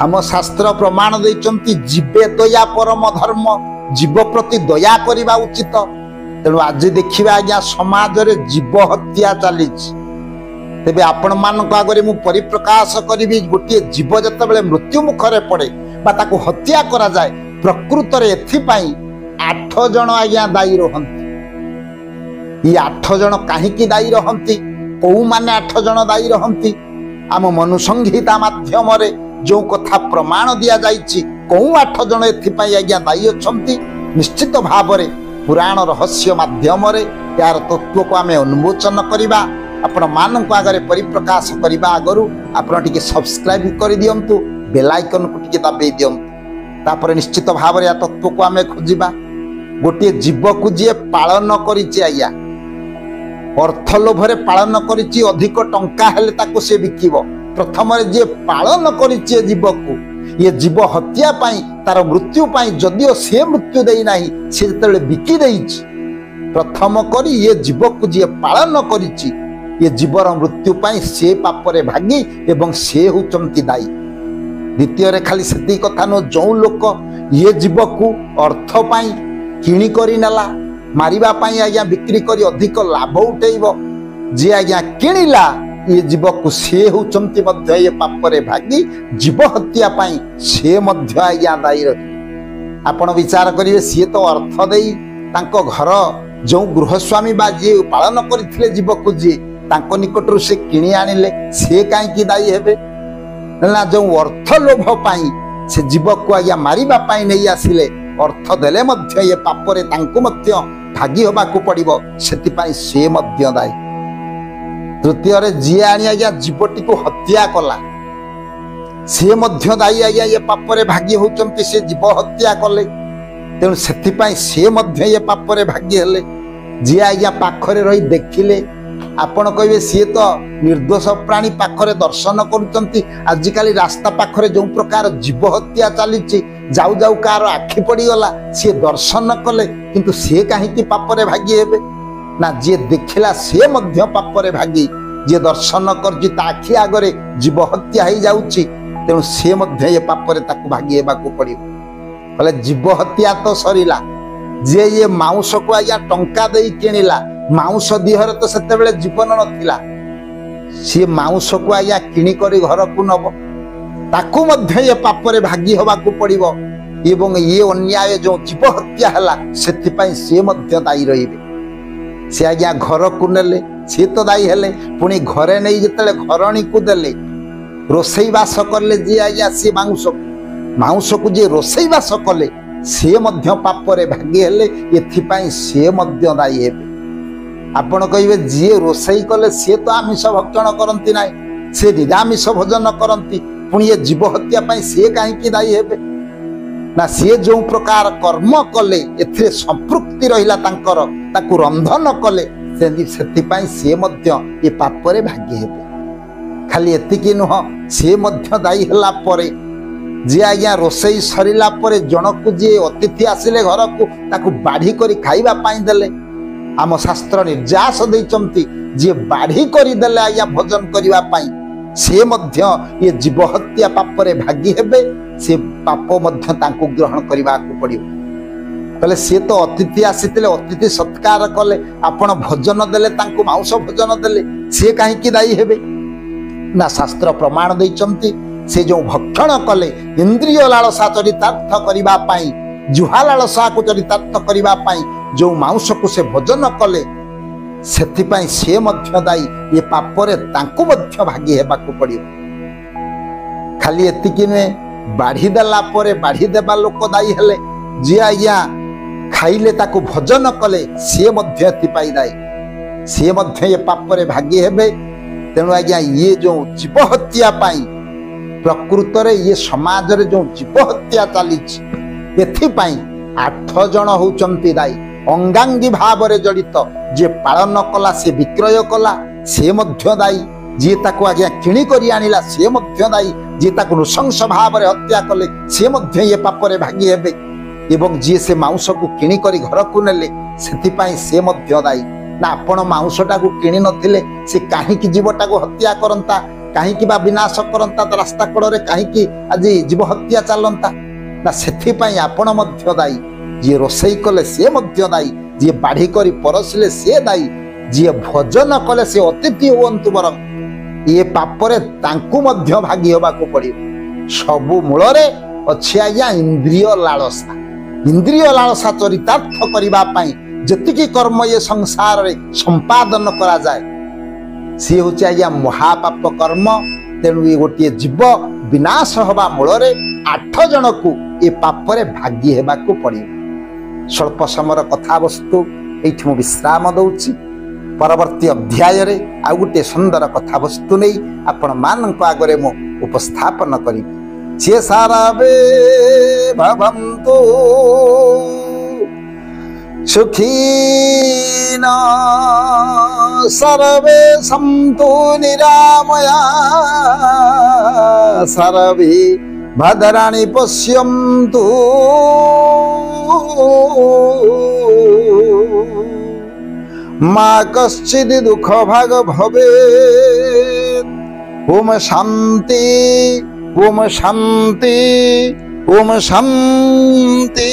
आम शास्त्र प्रमाण देइचंती जीवे दया परम धर्म, जीव प्रति दया करबा उचित। तेणु आज देखिबा आज्ञा समाज रे जीव हत्या चली। तेबे आपण मानक आगरे मु परिप्रकाश करिबी गोटे जीव जतबेले मृत्यु मुखरे पड़े बा ताको हत्या करा जाए, प्रकृत रे एथि पई 8 जण आज्ञा दायी रहंती। ये 8 जण काहेकि दायी रहंती, को माने 8 जण दायी रहंती? आम मनुसंहिता माध्यम रे जो कथा प्रमाण दिया जाइछि, को 8 जण एथि पई आज्ञा दायी अछंती। निश्चित भाव रे पुराण रहस्य माध्यम रे यार तत्व को आमे उन्मोचन करिबा। आपण मानक आगरे परिप्रकाश करिबा आगरु आपण टिके सब्सक्राइब कर दियंतु, बेल आइकन को टिके दाबे दियंतु। तापर निश्चित भाव रे या तत्व को आमे खोजिबा। गोटे जीव को जे पालन करिछि आज्ञा, अर्थ लोभरे पालन करिछि, अधिक टंका हेले ताको से बिकिबो। प्रथम रे जे पालन करिछि जीव को, ये जीव हत्या पाई तार मृत्यु पाई जदियो से मृत्यु देई नाही, से जतले बिकी देइछि, प्रथम करी ये जीव को जे पालन करिछि, ये जीवर मृत्यु पाई से पापरे भागी एवं से होचंती दायी। द्वितीय रे खाली सेती कथा न, जो लोक ये जीव को अर्थ पाई किणी करी नेला, मारिबा पाई आज्ञा बिक्री करी अधिक लाभ उठेइबो, जे आज्ञा किणिला ये जीव को से होचंती मध्य ये पापरे भागी, जीव हत्या पाई से मध्य आज्ञा दायी रही। आपण विचार करिवे, सी तो अर्थ देई तांको घर जो गृहस्वामी बा जे पालन करथिले जीव को, जे तांको निकटरू से किणी आनिले, से काईकि दायी हेबे ना? जो अर्थ लोभ पाई से जीव को आज्ञा मारिबा पाई नहीं आसिले, अर्थ देले मध्य ये पापरे तांको मध्य भागी होबाकू पड़िबो, सेति पाई से मध्य दायी। तृतीय रे जी आनी आज्ञा जीवटी को हत्या कला, से मध्य दायी आज्ञा ये पापरे भागी होचंती, से जीव हत्या कले। तेणु सेति पाई से मध्य ये पापरे भागी हेले। जी आज्ञा पाखरे रही देखिले, आपण कहिबे सी तो निर्दोष प्राणी पाखरे दर्शन करूचंती। आजिकाली रास्ता पाखरे जो प्रकार जीव हत्या चलीची, जाऊ जाऊ कार आखि पड़ी गला, सी दर्शन कले, किंतु से काहेकि पापरे भागी हेबे ना? जे देखिला से मध्य पापरे भागी, जे दर्शन करछि ता आखि आगरे जीव हत्या हो जाउछि, तेणु से मध्य ये पापरे ताकू भागी हेबाकू पड़िबो। कहले जीव हत्या तो सरिला, जे ये मांस को आज्ञा टंका देई किनिला, मांस दिहर तो सेते बेले जीवन नथिला, सी मांस को आज्ञा किणी करी घर को नब, ताकू मध्य ये पापरे भागी होबाकू पड़िबो। एवं ये अन्याय जो जीव हत्या हला, सेति पई से मध्य दायी रहिबे। से आज्ञा घर को नेले, से तो दायी हेले, पुणी घरे नहीं जतले घरणी को देले, रोसई बास करले, जे आज्ञा से मांस को जे रोसई बास कले, से मध्य पापरे भागी हेले, एथि पई से मध्य दायी हेबे। आपण कहिबे जे रोसई कले से तो आमिष भक्षण करंती नाही, से निरामिष भोजन करंती, पुणी ये जीव हत्या पई से काहेकि दायी हेबे ना? से जो प्रकार कर्म कले एथिरे संपृक्ति रहिला तांकर, ताकू रंधन कले, सेति पई से मध्य ये पापरे भागी हेबे। खाली एतिकी नुह, से मध्य दायी हला परे, जे आज्ञा रोसई सरिला परे जनकू जे अतिथि आसिले घर को, ताकू बाढ़ी करी खाइबा पाई देले। आम शास्त्र निर्यास दैचंती, जे बाढ़ी करी देले आज्ञा भोजन करिबा पाई, से मध्य ये जीव हत्या पापरे भागी हेबे, से पाप मध्य तांको ग्रहण करिबाकू पड़िबो। कहले से तो अतिथि आसितिले, अतिथि सत्कार कले, आपण भोजन देले, तांको मांस भोजन देले, से काहेकि दायी हेबे ना? शास्त्र प्रमाण दैचंती, से जो भक्षण कले इंद्रिय लालसा चरितार्थ करिबा पाई, जुहा लालसा को चरितार्थ करिबा पाई जो मांस को से भोजन कले, सेति पाई से मध्य दायी, ये पापरे तांको मध्य भागी हेबाकू पड़िबो। खाली एतिकी ने बाढ़ी देला परे बाढ़ी देबा लोक दायी हेले, जे आज्ञा खाइले ताकू भोजन कले, से मध्य एथि पाई दायी, से मध्य ये पापरे भागी हेबे। तेणु आज्ञा ये जो जीव हत्या पाई, प्रकृत रे ये समाज रे जो जीव हत्या चलीछि, एथि पाई 8 जण होचंती दायी। अंगांगी भाव रे जड़ित, जे पालन कला, से विक्रय कला, से मध्य दायी। जे ताकू आज्ञा किणी करी आनिला, से मध्य दायी। जे ताकू नृशंस भाव रे हत्या कले, से मध्य ये पापरे भागी हेबे। एवं जे से मांस को किणी करी घर को नेले, सेति पाई से मध्य दायी। ना आपण मांसटा को किणी नथिले, से काहेकि जीवटा को हत्या करंता? କାହିଁକି ବା ବିନାଶ କରନ୍ତା ରାସ୍ତା କଡ଼ରେ, କାହିଁକି ଆଜି ଜୀବ ହତ୍ୟା ଚାଲନ୍ତା? ନା ସେଥିପାଇଁ ଆପଣ ମଧ୍ୟ ଦାୟୀ। ଯିଏ ରୋଷେଇ କଲେ ସିଏ ମଧ୍ୟ ଦାୟୀ, ଯିଏ ବାଢି କରି ପରସିଲେ ସିଏ ଦାୟୀ, ଯିଏ ଭୋଜନ କଲେ ସେ ଅତିଥି ହୁଅନ୍ତୁ ବରଂ ଇଏ ପାପରେ ତାଙ୍କୁ ମଧ୍ୟ ଭାଗି ହେବାକୁ ପଡିବ। ସବୁ ମୂଳରେ ଅଛି ଆଜ୍ଞା ଇନ୍ଦ୍ରିୟ ଲାଳସା। ଇନ୍ଦ୍ରିୟ ଲାଳସା ଚରିତାର୍ଥ କରିବା ପାଇଁ ଯେତିକି କର୍ମ ଏ ସଂସାରରେ ସମ୍ପାଦନ କରାଯାଏ ସିଏ ହଉଛି ଆଜ୍ଞା ମହାପାପ କର୍ମ। ତେଣୁ ଏ ଗୋଟିଏ ଜୀବ ବିନାଶ ହେବା ମୂଳରେ 8 ଜଣକୁ ଏ ପାପରେ ଭାଗି ହେବାକୁ ପଡିବ। ସ୍ୱଳ୍ପ ସମୟର କଥାବସ୍ତୁ ଏଇଠି ମୁଁ ବିଶ୍ରାମ ଦଉଛି। ପରବର୍ତ୍ତୀ ଅଧ୍ୟାୟରେ ଆଉ ଗୋଟିଏ ସୁନ୍ଦର କଥାବସ୍ତୁ ନେଇ ଆପଣମାନଙ୍କ ଆଗରେ ମୁଁ ଉପସ୍ଥାପନ କରିବି। ସିଏ ସାରାବେ ଭବନ୍ତୁ ସୁଖୀନା ସର୍ବେ ସନ୍ତୁ ନିରାମୟା ସର୍ବେ ଭଦ୍ରାଣି ପଶ୍ୟନ୍ତୁ মা কশ্চিৎ দুঃখ ভাগ ভবেৎ। ওম শান্তি ওম শান্তি ওম শান্তি।